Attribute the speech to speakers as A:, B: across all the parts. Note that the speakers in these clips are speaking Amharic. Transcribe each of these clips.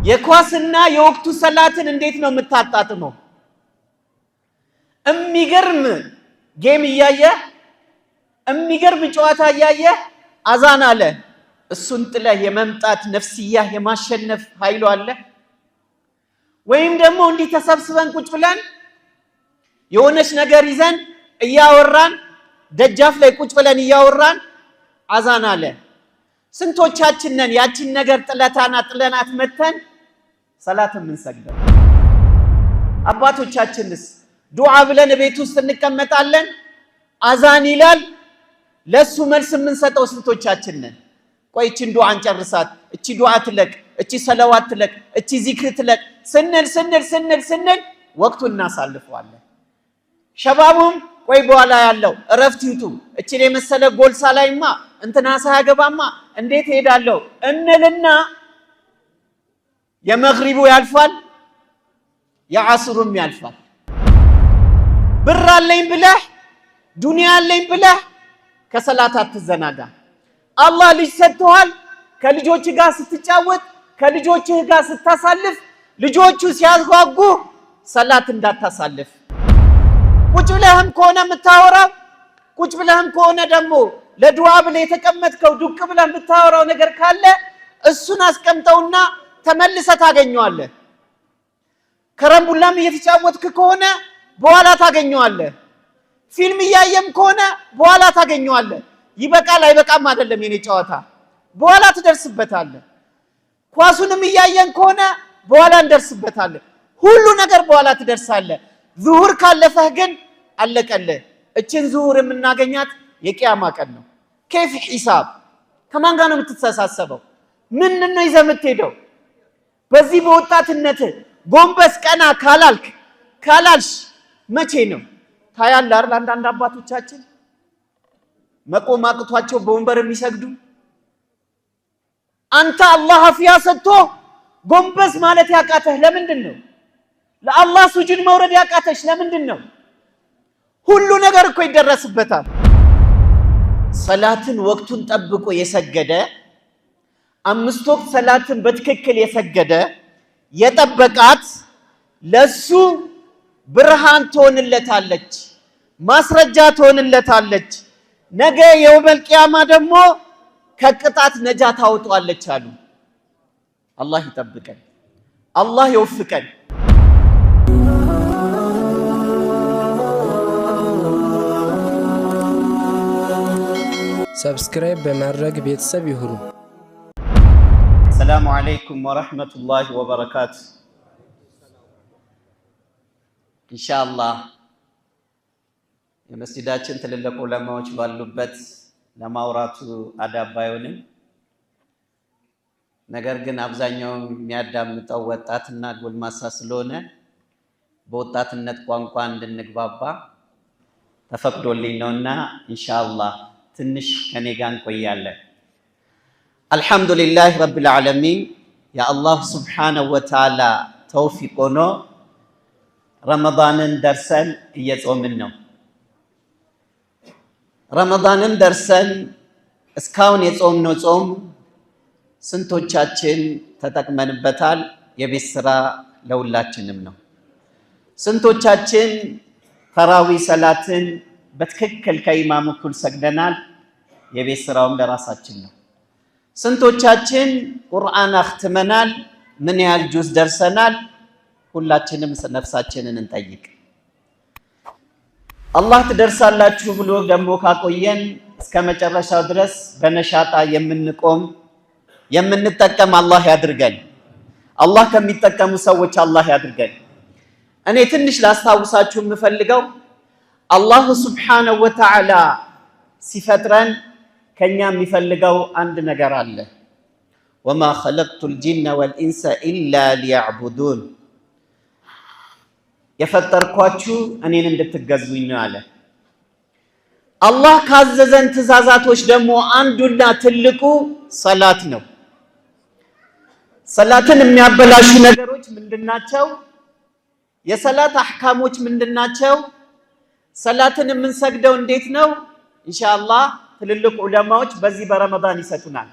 A: የኳስና የወቅቱ ሰላትን እንዴት ነው የምታጣጥመው? እሚገርም ጌም እያየ እሚገርም ጨዋታ እያየ አዛን አለ። እሱን ጥለህ የመምጣት ነፍስያ የማሸነፍ ኃይሉ አለ? ወይም ደግሞ እንዲህ ተሰብስበን ቁጭ ብለን የሆነች ነገር ይዘን እያወራን ደጃፍ ላይ ቁጭ ብለን እያወራን አዛን አለ። ስንቶቻችን ነን ያችን ነገር ጥለናት መተን ሰላት የምንሰግደው? አባቶቻችንስ ዱዓ ብለን ቤት ውስጥ እንቀመጣለን፣ አዛን ይላል፣ ለሱ መልስ የምንሰጠው ስንቶቻችን ነን? ቆይ እቺን ዱዓ እንጨርሳት፣ እቺ ዱዓ ትለቅ፣ እቺ ሰለዋት ትለቅ፣ እቺ ዚክር ትለቅ ስንል ወቅቱን እናሳልፈዋለን። ሸባቡም ቆይ በኋላ ያለው እረፍት ይውጡ፣ እቺን የመሰለ ጎልሳ ላይማ እንትና ሳያገባማ እንዴት ሄዳለሁ እንልና የመግሪቡ ያልፋል፣ የዓስሩም ያልፋል። ብር አለኝ ብለህ ዱንያ አለኝ ብለህ ከሰላት አትዘናጋ። አላህ ልጅ ሰጥቷል። ከልጆች ጋር ስትጫወት ከልጆችህ ጋር ስታሳልፍ ልጆቹ ሲያጓጉ ሰላት እንዳታሳልፍ። ቁጭ ብለህም ከሆነ የምታወራው ቁጭ ብለህም ከሆነ ደግሞ ለዱዓ ብለህ የተቀመጥከው ዱቅ ብለህ የምታወራው ነገር ካለ እሱን አስቀምጠውና ተመልሰህ ታገኘዋለህ። ከረምቡላም እየተጫወትክ ከሆነ በኋላ ታገኘዋለህ። ፊልም እያየም ከሆነ በኋላ ታገኘዋለህ። ይበቃል አይበቃም አይደለም የኔ ጨዋታ፣ በኋላ ትደርስበታለህ። ኳሱንም እያየን ከሆነ በኋላ እንደርስበታለን። ሁሉ ነገር በኋላ ትደርሳለህ። ዙሁር ካለፈህ ግን አለቀልህ። እችን ዙሁር የምናገኛት የቂያማ ቀን ነው። ከይፍ ሒሳብ ከማን ጋር ነው የምትተሳሰበው? ምን ነው ይዘህ የምትሄደው? በዚህ በወጣትነት ጎንበስ ቀና ካላልሽ መቼ ነው ታያለህ አይደል? አንዳንድ አባቶቻችን መቆም አቅቷቸው በወንበር የሚሰግዱ። አንተ አላህ አፍያ ሰጥቶ ጎንበስ ማለት ያቃተህ ለምንድን ነው? ለአላህ ሱጁድ መውረድ ያቃተሽ ለምንድን ነው? ሁሉ ነገር እኮ ይደረስበታል። ሰላትን ወቅቱን ጠብቆ የሰገደ 5 ወቅት ሰላትን በትክክል የሰገደ የጠበቃት ለሱ ብርሃን ትሆንለታለች፣ ማስረጃ ትሆንለታለች። ነገ የውመል ቂያማ ደግሞ ከቅጣት ነጃ ታወጣለች አሉ። አላህ ይጠብቀን፣ አላህ ይወፍቀን።
B: ሰብስክራይብ በማድረግ ቤተሰብ ይሁኑ።
A: ሰላሙ አለይኩም ወራህመቱላሂ ወበረካቱ። ኢንሻአላህ የመስጂዳችን ትልልቅ ዑለማዎች ባሉበት ለማውራቱ አዳብ ባይሆንም፣ ነገር ግን አብዛኛው የሚያዳምጠው ወጣትና ጎልማሳ ስለሆነ በወጣትነት ቋንቋ እንድንግባባ ተፈቅዶልኝ ነውና ኢንሻአላህ ትንሽ ከኔ ጋር እንቆያለን። አልሐምዱሊላህ ረብል ዓለሚን የአላህ ሱብሓነሁ ወተዓላ ተውፊቅ ሆኖ ረመዳንን ደርሰን እየጾምን ነው። ረመዳንን ደርሰን እስካሁን የጾምነው ጾም ስንቶቻችን ተጠቅመንበታል? የቤት ስራ ለሁላችንም ነው። ስንቶቻችን ተራዊ ሰላትን በትክክል ከኢማም እኩል ሰግደናል? የቤት ስራውም ለራሳችን ነው። ስንቶቻችን ቁርአን አኽትመናል? ምን ያህል ጁዝ ደርሰናል? ሁላችንም ነፍሳችንን እንጠይቅ። አላህ ትደርሳላችሁ ብሎ ደግሞ ካቆየን እስከ መጨረሻው ድረስ በነሻጣ የምንቆም የምንጠቀም አላህ ያድርገን። አላህ ከሚጠቀሙ ሰዎች አላህ ያድርገን። እኔ ትንሽ ላስታውሳችሁ የምፈልገው አላሁ ሱብሓነሁ ወተዓላ ሲፈጥረን ከኛ የሚፈልገው አንድ ነገር አለ። ወማ ኸለቅቱል ጂነ ወልኢንሰ ኢላ ሊያዕቡዱን፣ የፈጠርኳችሁ እኔን እንድትገዙኝ ነው አለ። አላህ ካዘዘን ትእዛዛቶች ደግሞ አንዱና ትልቁ ሰላት ነው። ሰላትን የሚያበላሹ ነገሮች ምንድናቸው? የሰላት አህካሞች ምንድናቸው? ሰላትን የምንሰግደው እንዴት ነው? ኢንሻአላህ ትልልቅ ዑለማዎች በዚህ በረመዳን ይሰጡናል።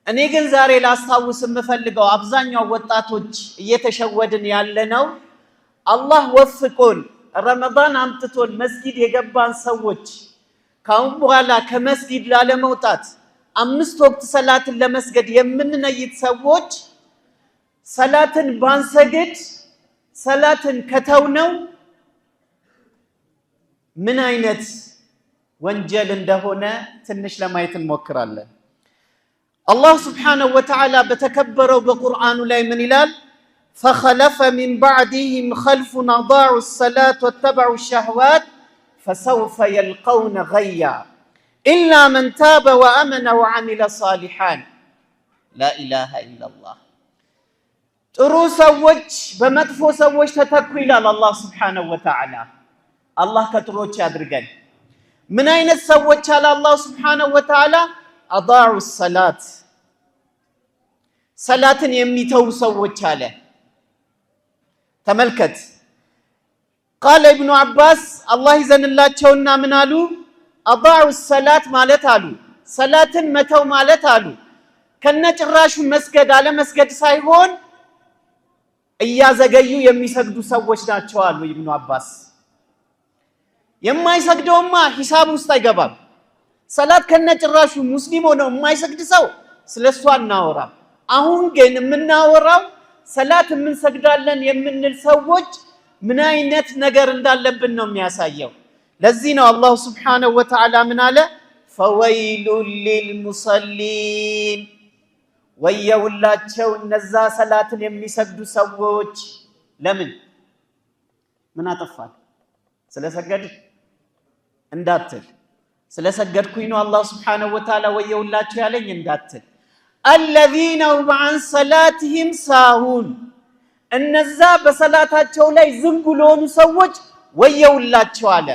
A: እኔ ግን ዛሬ ላስታውስ የምፈልገው አብዛኛው ወጣቶች እየተሸወድን ያለነው አላህ ወፍቆን ረመዳን አምጥቶን መስጊድ የገባን ሰዎች ካሁን በኋላ ከመስጊድ ላለመውጣት 5 ወቅት ሰላትን ለመስገድ የምንነይት ሰዎች ሰላትን ባንሰግድ ሰላትን ከተውነው ምን አይነት ወንጀል እንደሆነ ትንሽ ለማየት እንሞክራለን። አላህ Subhanahu Wa Ta'ala በተከበረው በቁርአኑ ላይ ምን ይላል? فخلف من بعدهم خلف أضاعوا الصلاة واتبعوا الشهوات فسوف يلقون غيا إلا من تاب وآمن وعمل صالحا لا إله إلا الله ጥሩ ሰዎች በመጥፎ ሰዎች ተተኩ ይላል አላህ Subhanahu Wa Ta'ala። አላህ ከጥሩዎች ያድርገን። ምን አይነት ሰዎች አለ አላህ Subhanahu Wa Ta'ala? أضاعوا الصلاة ሰላትን የሚተው ሰዎች አለ። ተመልከት قال ابن عباس الله ይዘንላቸውና ምን አሉ? أضاعوا الصلاة ማለት አሉ ሰላትን መተው ማለት አሉ ከነጭራሹ መስገድ አለ መስገድ ሳይሆን እያዘገዩ የሚሰግዱ ሰዎች ናቸው አሉ ኢብኑ አባስ። የማይሰግደውማ ሂሳብ ውስጥ አይገባም። ሰላት ከነጭራሹ ሙስሊም ሆኖ የማይሰግድ ሰው ስለሱ አናወራም። አሁን ግን የምናወራው ሰላት የምንሰግዳለን የምንል ሰዎች ምን አይነት ነገር እንዳለብን ነው የሚያሳየው። ለዚህ ነው አላህ Subhanahu Wa Ta'ala ምን አለ? فويل للمصلين ወየውላቸው እነዛ ሰላትን የሚሰግዱ ሰዎች። ለምን ምን አጠፋል? ስለሰገድ እንዳትል ስለሰገድኩኝ ነው አላህ Subhanahu Wa Ta'ala ወየውላቸው ያለኝ እንዳትል። الذين هم عن صلاتهم ساهون እነዛ በሰላታቸው ላይ ዝንጉ ለሆኑ ሰዎች ወየውላቸው አለ።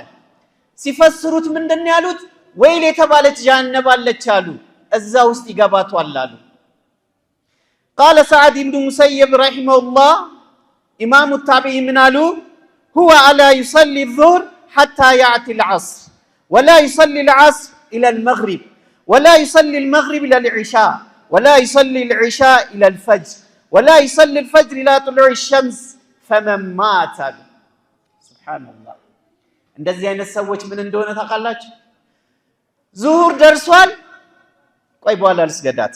A: ሲፈስሩት ምንድነው ያሉት? ወይል የተባለች ጀሃነም አለች አሉ እዛ ውስጥ ይገባቷል አሉ። قال سعد بن مسيب رحمه الله إمام التابعي من قالوا هو ألا يصلي الظهر حتى يأتي العصر ولا يصلي العصر إلى المغرب ولا يصلي المغرب إلى العشاء ولا يصلي العشاء إلى الفجر ولا يصلي الفجر إلى طلوع الشمس فمن مات. سبحان الله እንደዚህ አይነት ሰዎች ምን እንደሆነ ታውቃላችሁ? ዙሁር ደርሷል ቆይ በኋላ ልስገዳት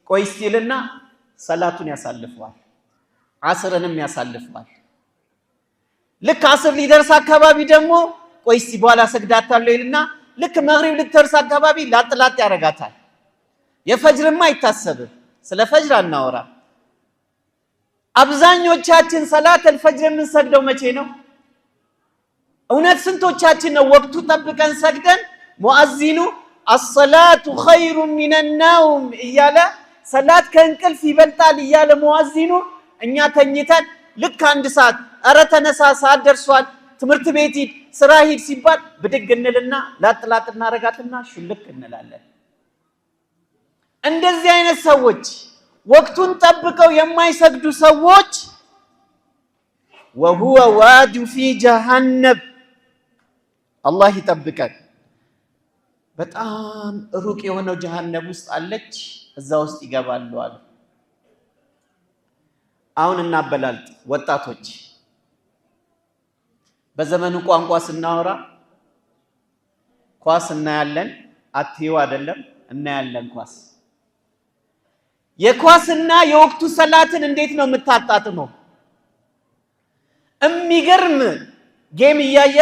A: ቆይ ይልና ሰላቱን ያሳልፈዋል ዓስርንም ያሳልፈዋል። ልክ ዓስር ሊደርስ አካባቢ ደግሞ ቆይ በኋላ ሰግዳታለሁ ይልና ልክ መግሪብ ልትደርስ አካባቢ ላጥላጥ ያረጋታል። የፈጅርማ አይታሰብም። ስለ ፈጅር አናወራ። አብዛኞቻችን ሰላተል ፈጅር የምንሰግደው መቼ ነው? እውነት ስንቶቻችን ነው ወቅቱ ጠብቀን ሰግደን ሙአዚኑ الصلاة خير من النوم እያለ ሰላት ከእንቅልፍ ይበልጣል እያለ ሙአዚኑ እኛ ተኝተን ልክ 1 ሰዓት አረ ተነሳ ሰዓት ደርሷል ትምህርት ቤት ሂድ ስራ ሂድ ሲባል ብድግ እንልና ላጥላጥ እናረጋትና ሹልክ እንላለን። እንደዚህ አይነት ሰዎች ወቅቱን ጠብቀው የማይሰግዱ ሰዎች وهو واد في جهنم الله ይጠብቀን። በጣም ሩቅ የሆነው ጀሃነም ውስጥ አለች እዛ ውስጥ ይገባሉ አሉ። አሁን እናበላልጥ ወጣቶች በዘመኑ ቋንቋ ስናወራ ኳስ እናያለን አትዩ አይደለም እናያለን ኳስ። የኳስና የወቅቱ ሰላትን እንዴት ነው የምታጣጥመው? የሚገርም ጌም እያየ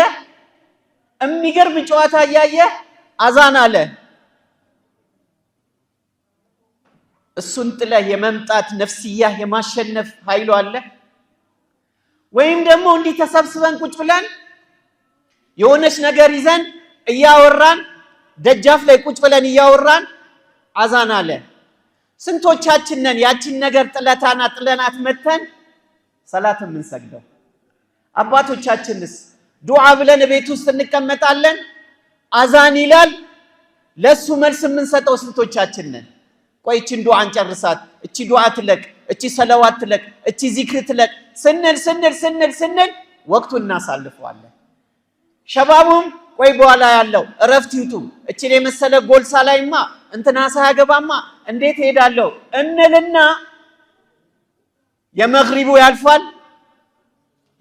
A: የሚገርም ጨዋታ እያየ አዛን አለ እሱን ጥለህ የመምጣት ነፍስያ የማሸነፍ ኃይሉ አለ? ወይም ደግሞ እንዲህ ተሰብስበን ቁጭ ብለን የሆነች ነገር ይዘን እያወራን ደጃፍ ላይ ቁጭ ብለን እያወራን አዛን አለ። ስንቶቻችን ነን ያቺን ነገር ጥለናት መተን ሰላት የምንሰግደው? አባቶቻችንስ ዱዓ ብለን ቤት ውስጥ እንቀመጣለን አዛን ይላል ለሱ መልስ የምንሰጠው ስንቶቻችን ነን? ቆይ እቺን ዱዓ እንጨርሳት እቺ ዱዓ ትለቅ እቺ ሰላዋት ትለቅ እቺ ዚክር ትለቅ ስንል ወቅቱን እናሳልፈዋለን። ሸባቡም ቆይ በኋላ ያለው እረፍት ይውጡ እቺን የመሰለ ጎልሳ ላይማ እንትና ሳያገባማ እንዴት ሄዳለሁ እንልና የመግሪቡ ያልፋል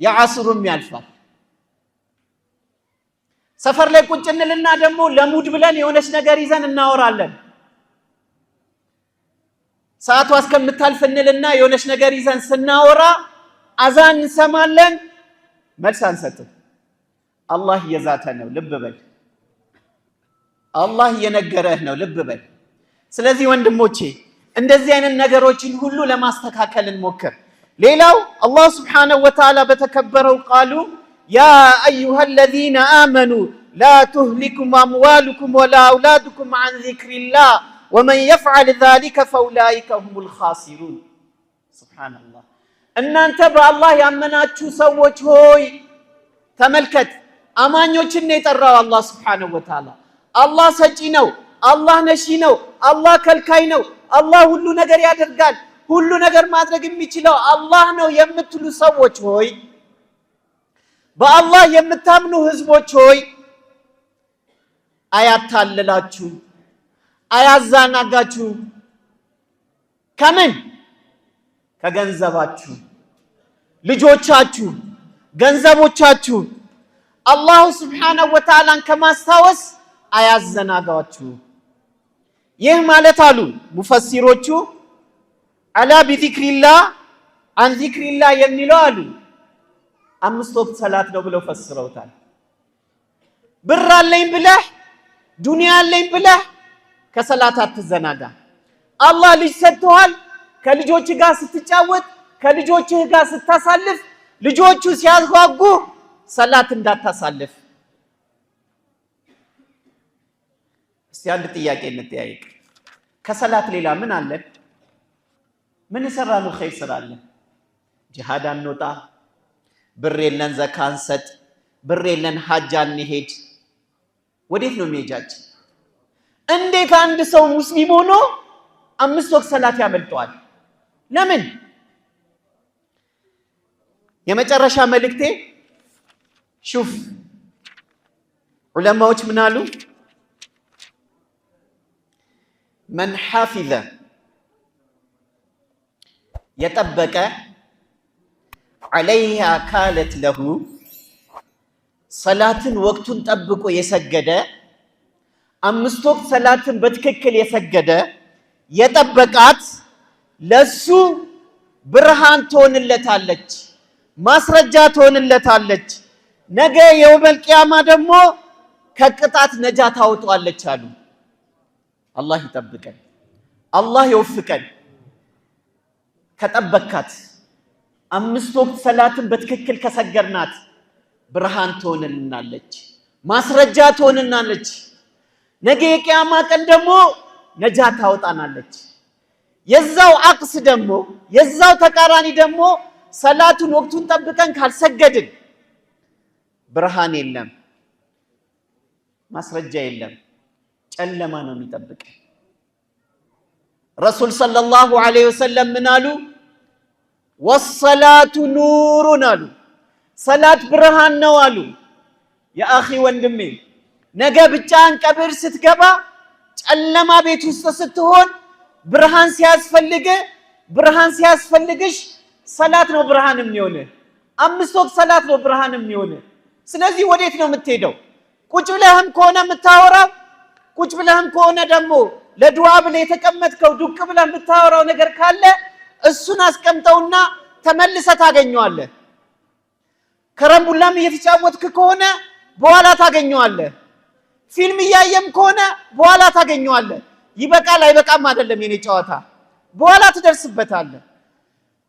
A: የዓስሩም ያልፋል ሰፈር ላይ ቁጭ እንልና ደግሞ ለሙድ ብለን የሆነች ነገር ይዘን እናወራለን ሰዓቱ እስከምታልፍ እንልና የሆነች ነገር ይዘን ስናወራ አዛን እንሰማለን መልስ አንሰጥም አላህ የዛተ ነው ልብ በል አላህ የነገረህ ነው ልብ በል ስለዚህ ወንድሞቼ እንደዚህ አይነት ነገሮችን ሁሉ ለማስተካከል እንሞክር ሌላው አላህ Subhanahu Wa Ta'ala በተከበረው ቃሉ ያ አዩሃ الذين آمنوا لا تهلكم أموالكم ولا أولادكم عن ذكر الله ومن يفعل ذلك فأولئك هم الخاسرون سبحان الله እናንተ በአላህ ያመናችሁ ሰዎች ሆይ ተመልከት አማኞችን ነው የጠራው አላህ Subhanahu Wa Ta'ala አላህ ሰጪ ነው አላህ ነሺ ነው አላህ ከልካይ ነው አላህ ሁሉ ነገር ያደርጋል ሁሉ ነገር ማድረግ የሚችለው አላህ ነው የምትሉ ሰዎች ሆይ በአላህ የምታምኑ ህዝቦች ሆይ አያታልላችሁ አያዛናጋችሁ ከምን ከገንዘባችሁ ልጆቻችሁ ገንዘቦቻችሁ አላህ Subhanahu Wa Ta'ala ከማስታወስ አያዘናጋችሁ ይህ ማለት አሉ ሙፈሲሮቹ አላ ቢዚክሪላህ አን ዚክሪላህ የሚለው አሉ 5 ወቅት ሰላት ነው ብለው ፈስረውታል ብር አለኝ ብለህ ዱንያ አለኝ ብለህ ከሰላት አትዘናጋ አላህ ልጅ ሰጥቷል ከልጆች ጋር ስትጫወት ከልጆችህ ጋር ስታሳልፍ ልጆቹ ሲያጓጉ ሰላት እንዳታሳልፍ እስቲ አንድ ጥያቄ እንጠያየቅ ከሰላት ሌላ ምን አለ ምን ሰራነው ኸይር ስራለ ጂሃድ አንወጣ ብር የለን ዘካ አንሰጥ ብር የለን ሐጅ አንሄድ ወዴት ነው የሚሄጃችን እንዴት አንድ ሰው ሙስሊም ሆኖ 5 ወቅት ሰላት ያመልጠዋል ለምን የመጨረሻ መልእክቴ ሹፍ ዑለማዎች ምን አሉ من حافظ يطبق عليها كالت له صلاتን ወቅቱን ጠብቆ የሰገደ 5 ወቅት ሰላትን በትክክል የሰገደ የጠበቃት ለሱ ብርሃን ትሆንለታለች ማስረጃ ትሆንለታለች ነገ የውመል ቂያማ ደግሞ ከቅጣት ነጃ ታውጣለች አሉ አላህ ይጠብቀን አላህ ይወፍቀን ከጠበቃት 5 ወቅት ሰላትን በትክክል ከሰገርናት ብርሃን ትሆንልናለች ማስረጃ ትሆንልናለች ነገ የቂያማ ቀን ደግሞ ነጃ ታውጣናለች የዛው አቅስ ደግሞ የዛው ተቃራኒ ደግሞ ሰላቱን ወቅቱን ጠብቀን ካልሰገድን ብርሃን የለም ማስረጃ የለም ጨለማ ነው የሚጠብቅ ረሱል ሰለላሁ ዐለይሂ ወሰለም ምን አሉ ወሰላቱ ኑሩን አሉ ሰላት ብርሃን ነው አሉ ያአኺ ወንድሜ ነገ ብቻን ቀብር ስትገባ ጨለማ ቤት ውስጥ ስትሆን ብርሃን ሲያስፈልግሽ ሰላት ነው ብርሃን የሚሆነ 5 ወቅት ሰላት ነው ብርሃን የሚሆነ ስለዚህ ወዴት ነው የምትሄደው ቁጭ ብለህም ከሆነ የምታወራው ቁጭ ብለህም ከሆነ ደግሞ ለዱዓ ብለህ የተቀመጥከው ዱቅ ብለህ የምታወራው ነገር ካለ እሱን አስቀምጠውና ተመልሰህ ታገኘዋለህ ከረምቡላም እየተጫወትክ ከሆነ በኋላ ታገኘዋለህ ፊልም እያየም ከሆነ በኋላ ታገኘዋለህ ይበቃል አይበቃም አይደለም የኔ ጨዋታ በኋላ ትደርስበታለህ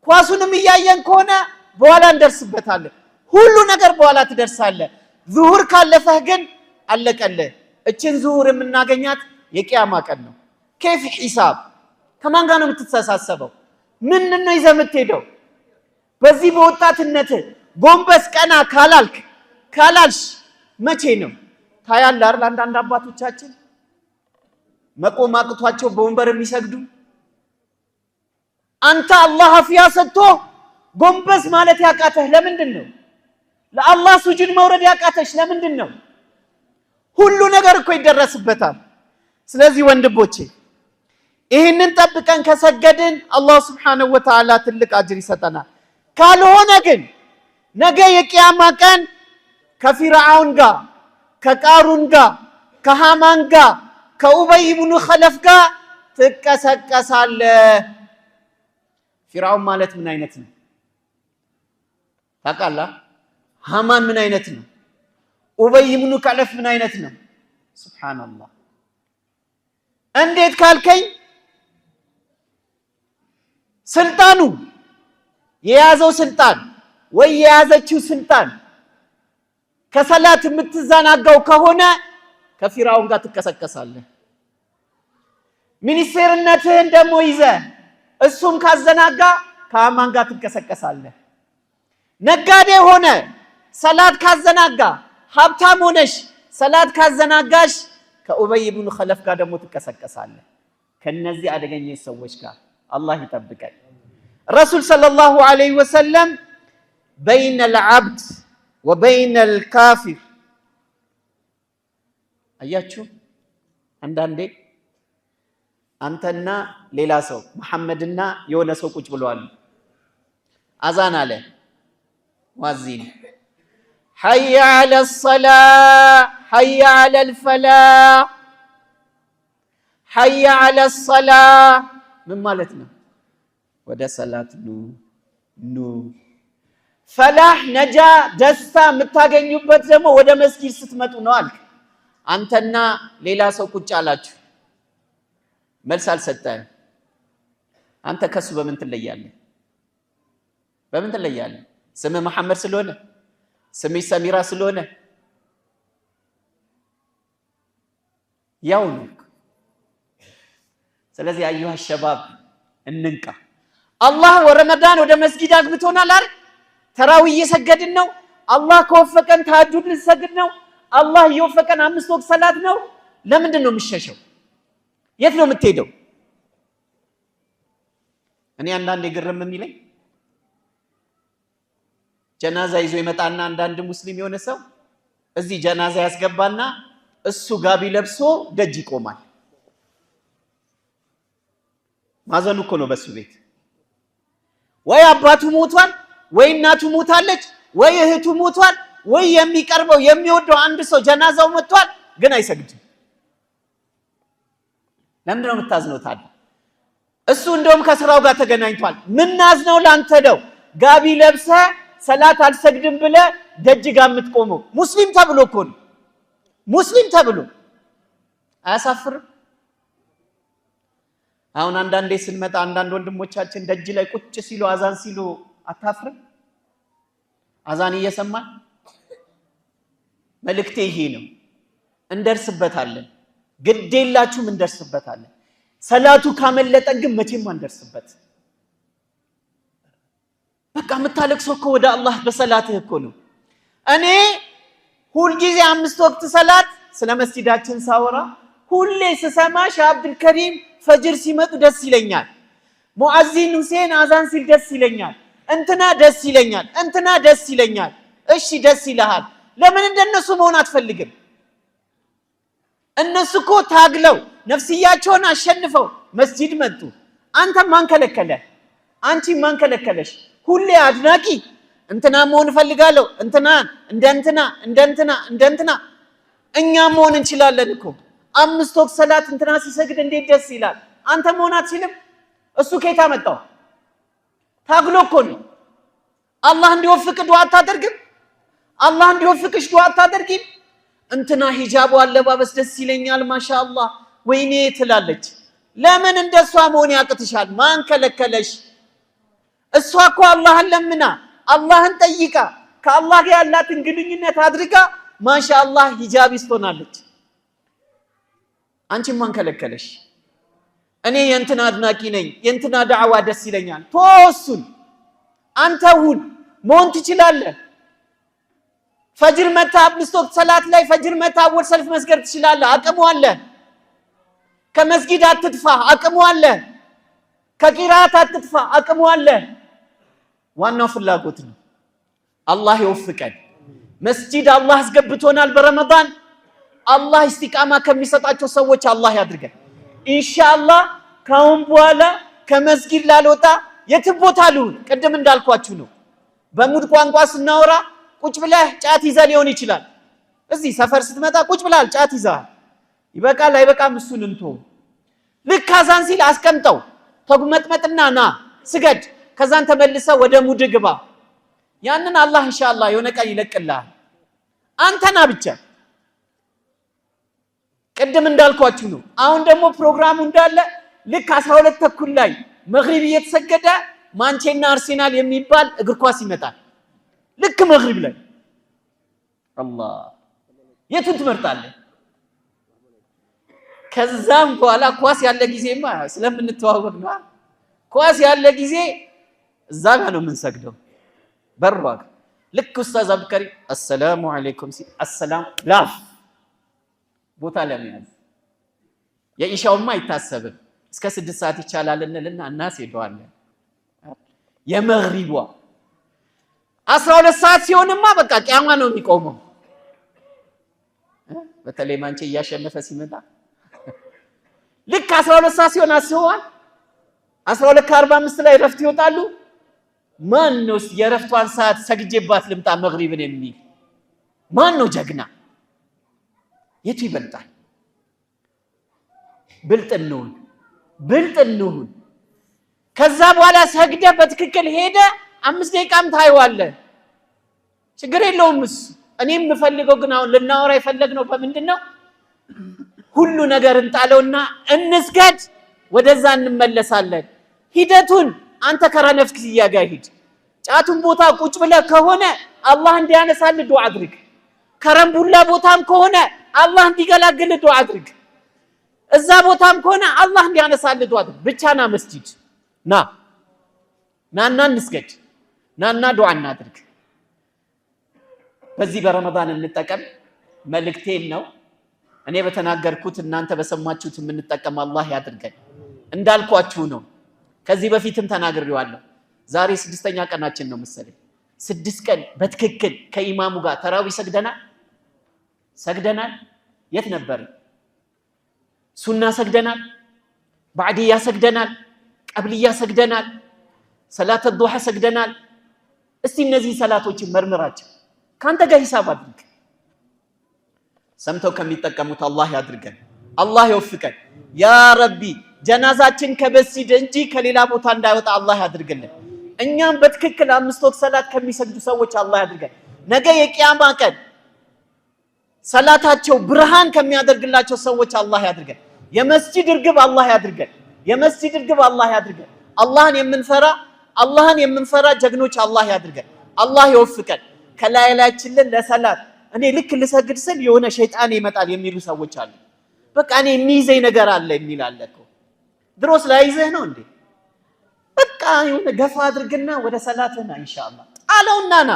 A: ኳሱንም እያየን ከሆነ በኋላ እንደርስበታለን ሁሉ ነገር በኋላ ትደርሳለህ ዙሁር ካለፈህ ግን አለቀልህ እችን ዙሁር የምናገኛት የቂያማ ቀን ነው كيف ሒሳብ ከማን ጋር ነው የምትተሳሰበው ምንድነው ይዘህ የምትሄደው በዚህ በወጣትነት ጎንበስ ቀና ካላልሽ መቼ ነው ታያለህ አይደል አንዳንድ አባቶቻችን መቆም አቅቷቸው በወንበር የሚሰግዱ አንተ አላህ አፍያ ሰጥቶ ጎንበስ ማለት ያቃተህ ለምንድን ነው ለአላህ ሱጁድ መውረድ ያቃተሽ ለምንድን ነው ሁሉ ነገር እኮ ይደረስበታል። ስለዚህ ወንድሞቼ ይህንን ጠብቀን ከሰገድን አላህ Subhanahu Wa Ta'ala ትልቅ አጅር ይሰጠናል። ካልሆነ ግን ነገ የቂያማ ቀን ከፊርዓውን ጋር ከቃሩን ጋር ከሃማን ጋር ከኡበይ ኢብኑ ኸለፍ ጋር ትቀሰቀሳለህ። ፊርዓውን ማለት ምን አይነት ነው ታውቃለህ? ሃማን ምን አይነት ነው? ኡበይ ኢብኑ ኸለፍ ምን አይነት ነው? ሱብሃንአላህ። እንዴት ካልከኝ ስልጣኑ የያዘው ስልጣን ወይ የያዘችው ስልጣን ከሰላት የምትዘናጋው ከሆነ ከፊርዓውን ጋር ትቀሰቀሳለህ። ሚኒስቴርነትህን ደግሞ ይዘህ እሱም ካዘናጋ ከሃማን ጋር ትቀሰቀሳለህ። ነጋዴ ሆነ ሰላት ካዘናጋ፣ ሀብታም ሆነሽ ሰላት ካዘናጋሽ ከኡበይ ኢብኑ ኸለፍ ጋር ደግሞ ትቀሰቀሳለህ። ከነዚህ አደገኛ ሰዎች ጋር አላህ ይጠብቀን። ረሱል ሰለላሁ ዐለይሂ ወሰለም በይነ العبد وبين الكافر አያችሁ አንዳንዴ አንተና ሌላ ሰው መሐመድና የሆነ ሰው ቁጭ ብለዋል። አዛን አለ ዋዚን حي على الصلاة حي على الفلاح حي على الصلاة ምን ማለት ነው? ወደ ሰላት ኑ ፈላህ ነጃ ደስታ የምታገኙበት ደግሞ ወደ መስጊድ ስትመጡ ነው አልክ። አንተና ሌላ ሰው ቁጭ አላችሁ፣ መልስ አልሰጠህም። አንተ ከሱ በምን ትለያለህ? በምን ትለያለህ? ስምህ መሐመድ ስለሆነ? ስምህ ሰሚራ ስለሆነ? ያው ነው። ስለዚህ አዩሃ ሸባብ እንንቃ። አላህ ወረመዳን ወደ መስጊድ አግብቶናል አይደል? ተራዊ እየሰገድን ነው። አላህ ከወፈቀን ተሐጁድ ልንሰግድ ነው። አላህ የወፈቀን 5 ወቅት ሰላት ነው። ለምንድን ነው የምትሸሸው? የት ነው የምትሄደው? እኔ አንዳንዴ ግርም የሚለኝ ጀናዛ ይዞ ይመጣና አንዳንድ ሙስሊም የሆነ ሰው እዚህ ጀናዛ ያስገባና እሱ ጋቢ ለብሶ ደጅ ይቆማል። ማዘኑ እኮ ነው በሱ ቤት። ወይ አባቱ ሞቷል፣ ወይ እናቱ ሞታለች፣ ወይ እህቱ ሞቷል፣ ወይ የሚቀርበው የሚወደው አንድ ሰው ጀናዛው መጥቷል፣ ግን አይሰግድም። ለምንድን ነው የምታዝነው ታዲያ? እሱ እንደውም ከስራው ጋር ተገናኝቷል። ምናዝነው ላንተ ነው። ጋቢ ለብሰ ሰላት አልሰግድም ብለ ደጅ ጋር የምትቆመው ሙስሊም ተብሎ እኮ ነው። ሙስሊም ተብሎ አያሳፍርም? አሁን አንዳንዴ ስንመጣ አንዳንድ ወንድሞቻችን ደጅ ላይ ቁጭ ሲሉ አዛን ሲሉ አታፍርም? አዛን እየሰማን መልእክቴ ይሄ ነው። እንደርስበታለን፣ ግዴላችሁም እንደርስበታለን። ሰላቱ ካመለጠ ግን መቼም አንደርስበት። በቃ የምታለቅሰው እኮ ወደ አላህ በሰላትህ እኮ ነው። እኔ ሁልጊዜ 5 ወቅት ሰላት ስለ መስጂዳችን ሳወራ ሁሌ ስሰማ ሼህ አብዱል ከሪም ፈጅር ሲመጡ ደስ ይለኛል። ሙአዚን ሁሴን አዛን ሲል ደስ ይለኛል። እንትና ደስ ይለኛል፣ እንትና ደስ ይለኛል። እሺ ደስ ይልሃል። ለምን እንደነሱ መሆን አትፈልግም? እነሱ እኮ ታግለው ነፍስያቸውን አሸንፈው መስጂድ መጡ። አንተ ማን ከለከለ? አንቺ ማን ከለከለሽ? ሁሌ አድናቂ እንትና መሆን ፈልጋለሁ፣ እንትና እንደንትና እኛ መሆን እንችላለን እኮ 5 ወቅት ሰላት እንትና ሲሰግድ እንዴት ደስ ይላል። አንተ መሆን አትችልም? እሱ ከየት አመጣው? ታግሎ እኮ ነው። አላህ እንዲወፍቅ ዱዓ አታደርግም? አላህ እንዲወፍቅሽ ዱዓ አታደርጊም? እንትና ሂጃቡ አለባበስ ደስ ይለኛል ማሻአላህ ወይኔ ትላለች። ለምን እንደሷ መሆን ያቅትሻል? ማን ከለከለሽ? እሷ እኮ አላህን ለምና አላህን ጠይቃ ከአላህ ጋር ያላትን ግንኙነት አድርጋ ማሻአላህ ሂጃቢስት ሆናለች። አንቺ ማን ከለከለሽ? እኔ የእንትና አድናቂ ነኝ፣ የእንትና ዳዕዋ ደስ ይለኛል። ተወሱን አንተ ሁን መሆን ትችላለህ። ፈጅር መታ 5 ወቅት ሰላት ላይ ፈጅር መታ አወል ሰልፍ መስገድ ትችላለህ። አቅሙ አለ። ከመስጊድ አትጥፋ፣ አቅሙ አለ። ከቂራት አትጥፋ፣ አቅሙ አለ። ዋናው ፍላጎት ነው። አላህ ይወፍቀን። መስጂድ አላህ አስገብቶናል በረመዳን። አላህ ኢስቲቃማ ከሚሰጣቸው ሰዎች አላህ ያድርገን። ኢንሻአላህ ካሁን በኋላ ከመስጊድ ላልወጣ የትም ቦታ ልሁን ቅድም እንዳልኳችሁ ነው። በሙድ ቋንቋ ስናወራ ቁጭ ብለህ ጫት ይዘህ ሊሆን ይችላል። እዚህ ሰፈር ስትመጣ ቁጭ ብለሃል ጫት ይዘሃል። ይበቃል አይበቃም እሱን እንቶ ልክ አዛን ሲል አስቀምጠው ተጉመጥመጥና ና ስገድ። ከዛን ተመልሰ ወደ ሙድ ግባ። ያንን አላህ ኢንሻአላህ የሆነ ቀን ይለቅልሃል። አንተና ብቻ ቅድም እንዳልኳችሁ ነው። አሁን ደግሞ ፕሮግራሙ እንዳለ ልክ 12 ተኩል ላይ መግሪብ እየተሰገደ ማንቼና አርሴናል የሚባል እግር ኳስ ይመጣል። ልክ መግሪብ ላይ አላህ የቱን ትመርጣለህ? ከዛም በኋላ ኳስ ያለ ጊዜማ ስለምንተዋወቅ ነው። ኳስ ያለ ጊዜ እዛ ጋር ነው የምንሰግደው በሯ። ልክ ኡስታዝ አብከሪ አሰላሙ አለይኩም ሲ አሰላም ላፍ ቦታ ለመያዝ የኢሻውማ አይታሰብም። እስከ 6 ሰዓት ይቻላል እንልና እናስ ሄደዋለን። የመግሪቧ 12 ሰዓት ሲሆንማ በቃ ቂያማ ነው የሚቆመው። በተለይ ማንቼ እያሸነፈ ሲመጣ ልክ 12 ሰዓት ሲሆን አስበዋል። 12:45 ላይ ረፍት ይወጣሉ። ማን ነው የረፍቷን ሰዓት ሰግጄባት ልምጣ መግሪብን የሚል ማን ነው ጀግና? የቱ ይበልጣል? ብልጥ እንሁን። ከዛ በኋላ ሰግደ በትክክል ሄደ 5 ደቂቃም ታይዋለህ፣ ችግር የለውም እሱ። እኔም የምፈልገው ግን አሁን ልናወራ የፈለግነው በምንድነው ሁሉ ነገር እንጣለውና እንስገድ፣ ወደዛ እንመለሳለን። ሂደቱን አንተ ከራነፍክ ይያጋሂድ። ጫቱን ቦታ ቁጭ ብለህ ከሆነ አላህ እንዲያነሳልህ ዱዓ አድርግ። ከረምቡላ ቦታም ከሆነ አላህ እንዲገላግል ዱዓ አድርግ። እዛ ቦታም ከሆነ አላህ እንዲያነሳልህ ዱዓ አድርግ። ብቻ ና መስጂድ ናና እንስገድ፣ ናና ዱዓ እናድርግ። በዚህ በረመዳን እንጠቀም መልእክቴን ነው። እኔ በተናገርኩት እናንተ በሰማችሁት የምንጠቀም አላህ ያድርገን። እንዳልኳችሁ ነው፣ ከዚህ በፊትም ተናግሬዋለሁ። ዛሬ 6ኛ ቀናችን ነው መሰለኝ። 6 ቀን በትክክል ከኢማሙ ጋር ተራዊ ሰግደናል። የት ነበር? ሱና ሰግደናል፣ ባዕድያ ሰግደናል፣ ቀብልያ ሰግደናል፣ ሰላተ ዱሃ ሰግደናል። እስቲ እነዚህ ሰላቶችን መርምራቸው፣ ካንተ ጋር ሂሳብ አድርግ። ሰምተው ከሚጠቀሙት አላህ ያድርገን፣ አላህ ይወፍቀን። ያ ረቢ ጀናዛችን ከመስጂድ እንጂ ከሌላ ቦታ እንዳይወጣ አላህ ያድርግልን። እኛም በትክክል 5 ወቅት ሰላት ከሚሰግዱ ሰዎች አላህ ያድርገን። ነገ የቂያማ ቀን ሰላታቸው ብርሃን ከሚያደርግላቸው ሰዎች አላህ ያድርገን። የመስጂድ እርግብ አላህ ያድርገን። አላህን የምንፈራ ጀግኖች አላህ ያድርገን። አላህ ይወፍቀን። ከላይላችን ለሰላት እኔ ልክ ልሰግድ ስል የሆነ ሸይጣን ይመጣል የሚሉ ሰዎች አሉ። በቃ እኔ የሚይዘኝ ነገር አለ የሚል አለ እኮ። ድሮስ ላይዘህ ነው እንዴ? በቃ የሆነ ገፋ አድርግና ወደ ሰላትና ኢንሻአላህ ጣለውና ና።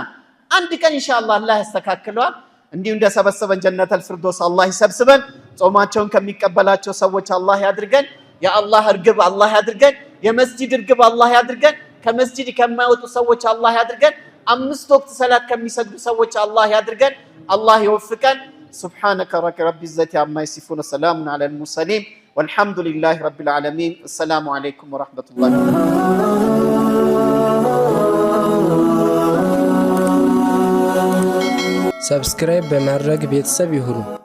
A: አንድ ቀን ኢንሻአላህ አላህ ያስተካክለዋል። እንዲሁ እንደሰበሰበን ጀነተል ፊርዶስ አላህ ይሰብስበን። ጾማቸውን ከሚቀበላቸው ሰዎች አላህ ያድርገን። የአላህ እርግብ አላህ ያድርገን። የመስጂድ እርግብ አላህ ያድርገን። ከመስጂድ ከማይወጡ ሰዎች አላህ ያድርገን። 5 ወቅት ሰላት ከሚሰግዱ ሰዎች አላህ ያድርገን። አላህ ይወፍቀን። سبحانك رب العزة عما يصفون وسلام على المرسلين والحمد لله رب العالمين. السلام عليكم ورحمة الله
B: سبسكرايب بمرق بيتساب يهرو